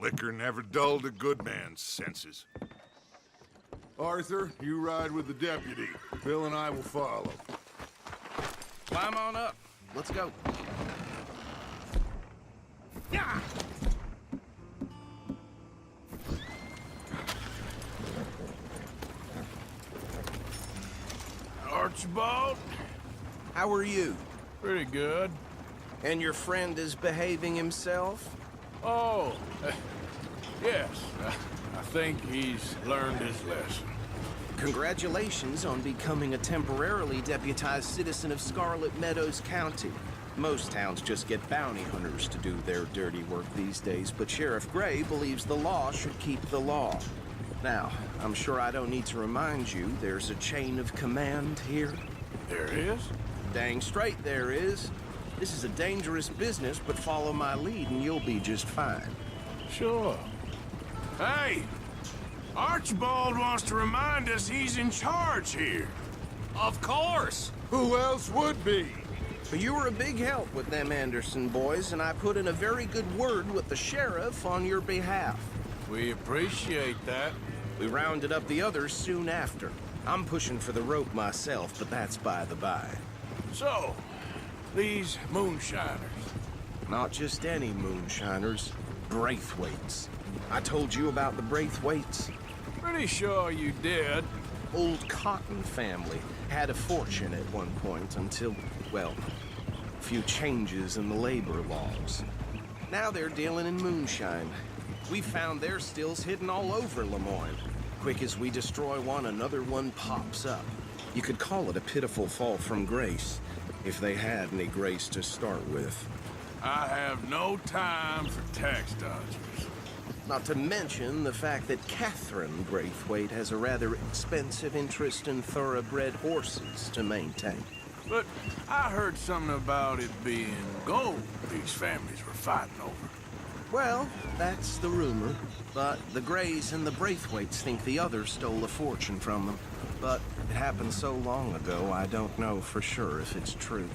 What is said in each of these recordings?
Liquor never dulled a good man's senses. Arthur, you ride with the deputy. Bill and I will follow. Climb on up. Let's go. Yeah! Archibald? How are you? Pretty good. And your friend is behaving himself? Oh, yes. I think he's learned his lesson. Congratulations on becoming a temporarily deputized citizen of Scarlet Meadows County. Most towns just get bounty hunters to do their dirty work these days, but Sheriff Gray believes the law should keep the law. Now, I'm sure I don't need to remind you there's a chain of command here. There is? Dang straight there is. This is a dangerous business, but follow my lead and you'll be just fine. Sure. Hey! Archibald wants to remind us he's in charge here. Of course! Who else would be? But you were a big help with them Anderson boys, and I put in a very good word with the sheriff on your behalf. We appreciate that. We rounded up the others soon after. I'm pushing for the rope myself, but that's by the by. So, these moonshiners. Not just any moonshiners, Braithwaites. I told you about the Braithwaites. Pretty sure you did. Old Cotton family had a fortune at one point until, well, a few changes in the labor laws. Now they're dealing in moonshine. We found their stills hidden all over Lemoyne. Quick as we destroy one, another one pops up. You could call it a pitiful fall from grace, if they had any grace to start with. I have no time for tax dodgers. Not to mention the fact that Catherine Braithwaite has a rather expensive interest in thoroughbred horses to maintain. But I heard something about it being gold these families were fighting over. Well, that's the rumor. But the Grays and the Braithwaites think the others stole a fortune from them. But it happened so long ago, I don't know for sure if it's true.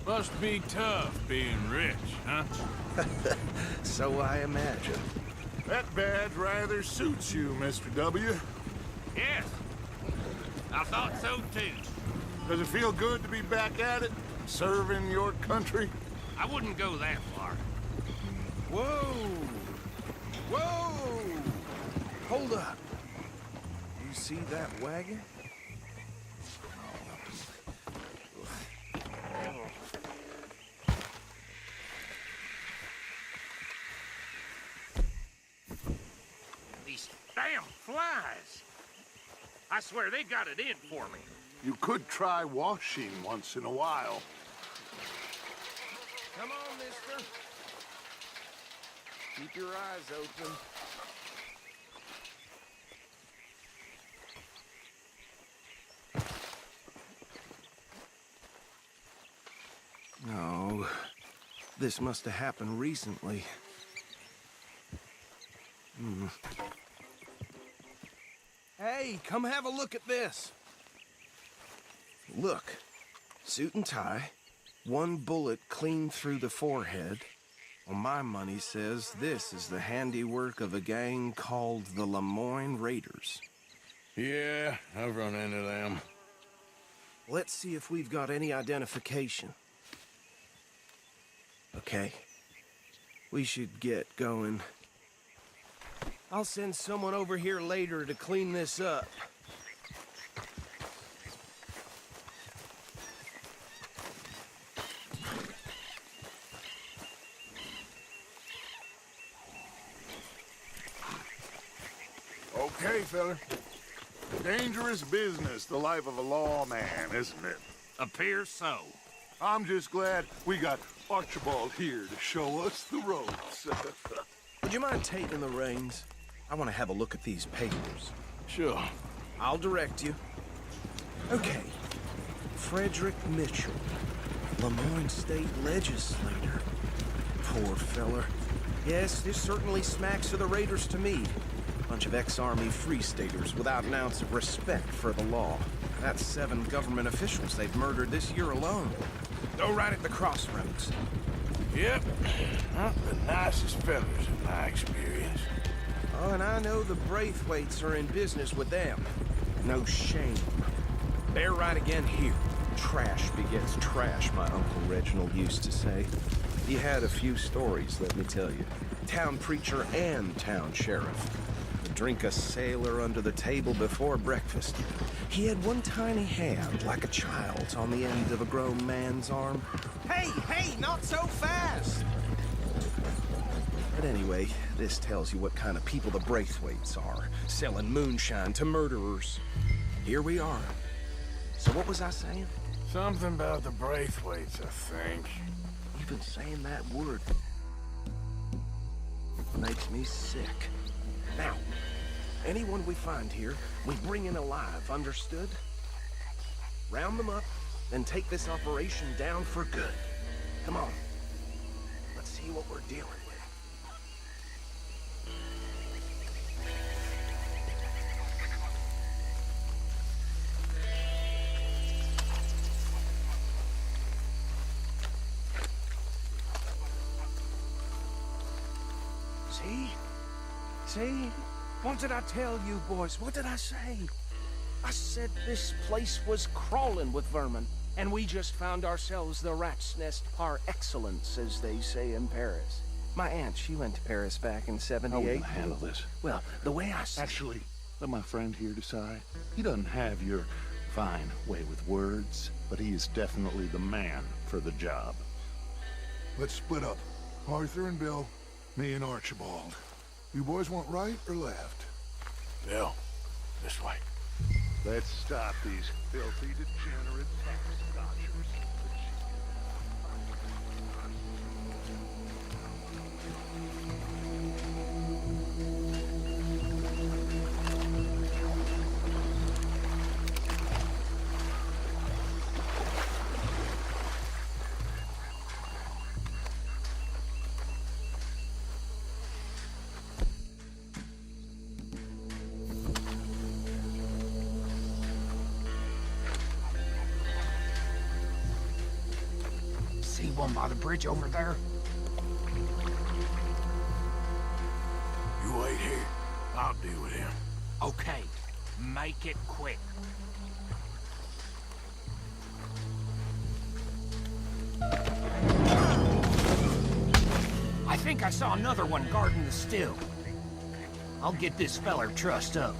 Must be tough being rich, huh? So I imagine. That badge rather suits you, Mr. W. Yes. I thought so too. Does it feel good to be back at it? Serving your country? I wouldn't go that far. Whoa! Whoa! Hold up. You see that wagon? These damn flies. I swear they got it in for me. You could try washing once in a while. Come on, mister. Keep your eyes open. No, this must have happened recently. Hey, come have a look at this. Look, suit and tie, one bullet clean through the forehead. Well, my money says this is the handiwork of a gang called the Lemoyne Raiders. Yeah, I've run into them. Let's see if we've got any identification. Okay. We should get going. I'll send someone over here later to clean this up. Okay, fella. Dangerous business, the life of a lawman, isn't it? Appears so. I'm just glad we got Archibald here to show us the ropes. Would you mind taking the reins? I want to have a look at these papers. Sure. I'll direct you. Okay. Frederick Mitchell, Lemoyne State Legislator. Poor feller. Yes, this certainly smacks of the Raiders to me. Bunch of ex-Army Free Staters without an ounce of respect for the law. That's 7 government officials they've murdered this year alone. Go right at the crossroads. Yep. Not the nicest fellas in my experience. Oh, and I know the Braithwaites are in business with them. No shame. Bear right again here. Trash begets trash, my Uncle Reginald used to say. He had a few stories, let me tell you. Town preacher and town sheriff. Drink a sailor under the table before breakfast. He had one tiny hand, like a child's, on the end of a grown man's arm. Hey, not so fast! But anyway, this tells you what kind of people the Braithwaites are, selling moonshine to murderers. Here we are. So what was I saying? Something about the Braithwaites, I think. Even saying that word makes me sick. Now, anyone we find here, we bring in alive, understood? Round them up, then take this operation down for good. Come on. Let's see what we're dealing with. See? What did I tell you, boys? What did I say? I said this place was crawling with vermin, and we just found ourselves the rat's nest par excellence, as they say in Paris. My aunt, she went to Paris back in How are we '78. gonna handle this? Well, the way I see Actually, let my friend here decide. He doesn't have your fine way with words, but he is definitely the man for the job. Let's split up. Arthur and Bill, me and Archibald. You boys want right or left? Bill, this way. Let's stop these filthy, degenerate tax-dodgers. See one by the bridge over there? You wait here. I'll deal with him. Okay, make it quick. I think I saw another one guarding the still. I'll get this feller trussed up.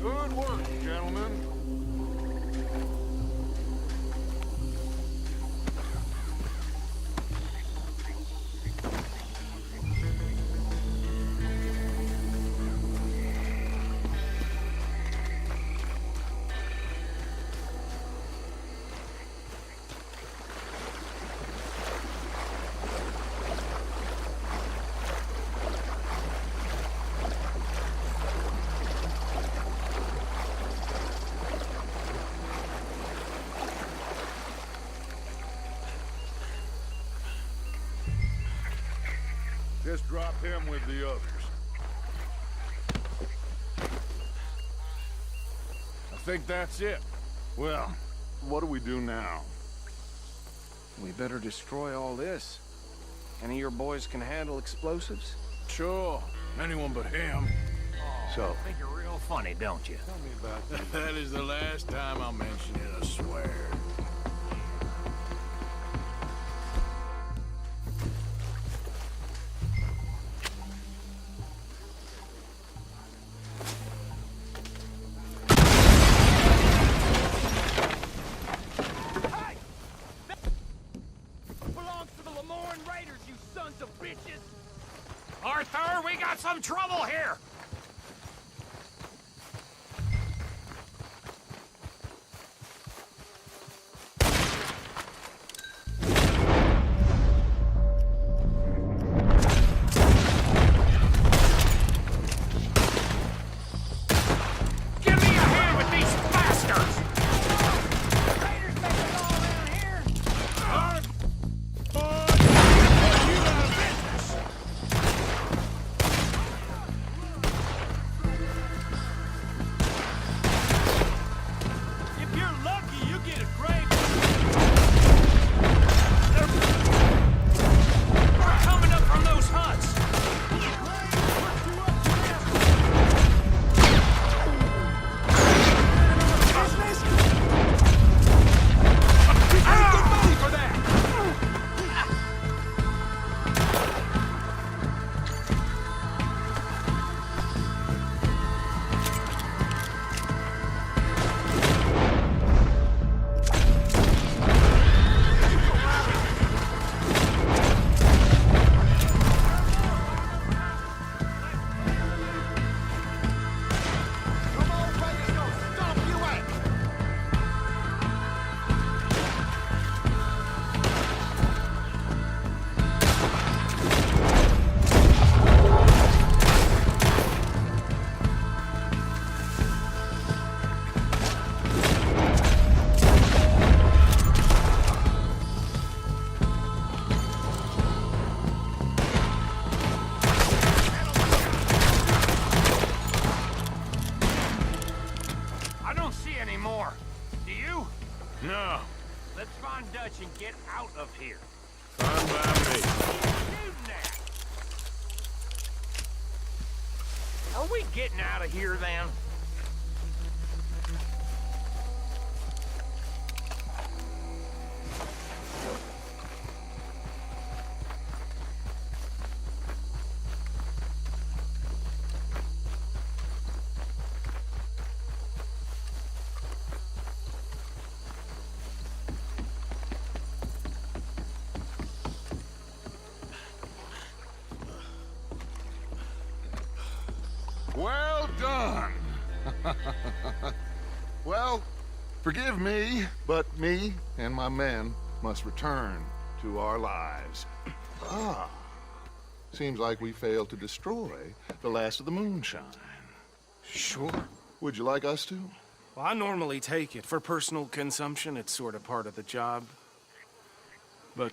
Good work, gentlemen. Just drop him with the others. I think that's it. Well, what do we do now? we better destroy all this. Any of your boys can handle explosives? Sure. Anyone but him. So, Think you're real funny, don't you? Tell me about this. That is the last time I'll mention it, I swear. anymore. Do you? No. Let's find Dutch and get out of here. Fine by me. Shooting at? Are we getting out of here then? Well done. Well, forgive me, but me and my men must return to our lives. Ah, seems like we failed to destroy the last of the moonshine. Sure. Would you like us to? Well, I normally take it. For personal consumption, it's sort of part of the job. But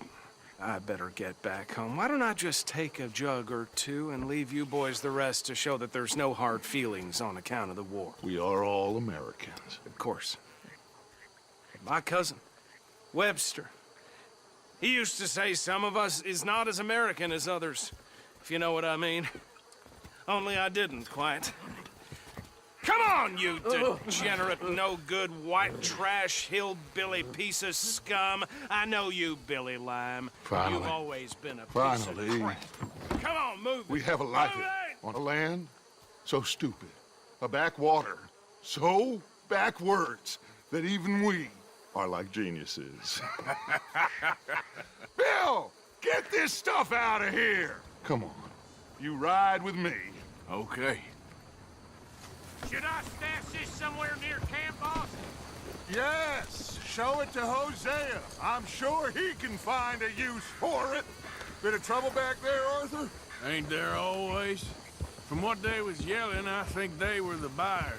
I better get back home. Why don't I just take a jug or two and leave you boys the rest to show that there's no hard feelings on account of the war? We are all Americans. Of course. My cousin, Webster, he used to say some of us is not as American as others, if you know what I mean. Only I didn't quite. Come on, you degenerate, no-good, white trash, hillbilly piece of scum. I know you, Billy Lime. Finally. You've always been a piece Finally. of crap. Come on, move it. We have a life Move it! on a land so stupid, a backwater so backwards that even we are like geniuses. Bill, get this stuff out of here. Come on, you ride with me. Okay. Should I stash this somewhere near camp, boss? Yes, show it to Hosea. I'm sure he can find a use for it. Bit of trouble back there, Arthur? Ain't there always? From what they was yelling, I think they were the buyers.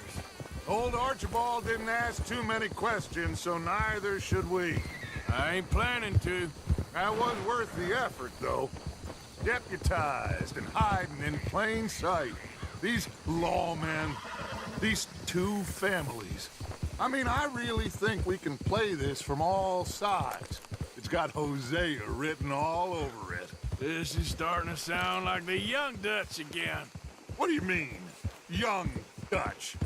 Old Archibald didn't ask too many questions, so neither should we. I ain't planning to. That was worth the effort, though. Deputized and hiding in plain sight. These lawmen, these two families. I mean, I really think we can play this from all sides. It's got Hosea written all over it. This is starting to sound like the young Dutch again. What do you mean, young Dutch?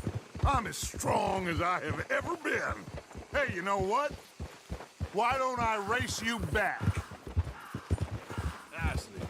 I'm as strong as I have ever been. Hey, you know what? Why don't I race you back? Nicely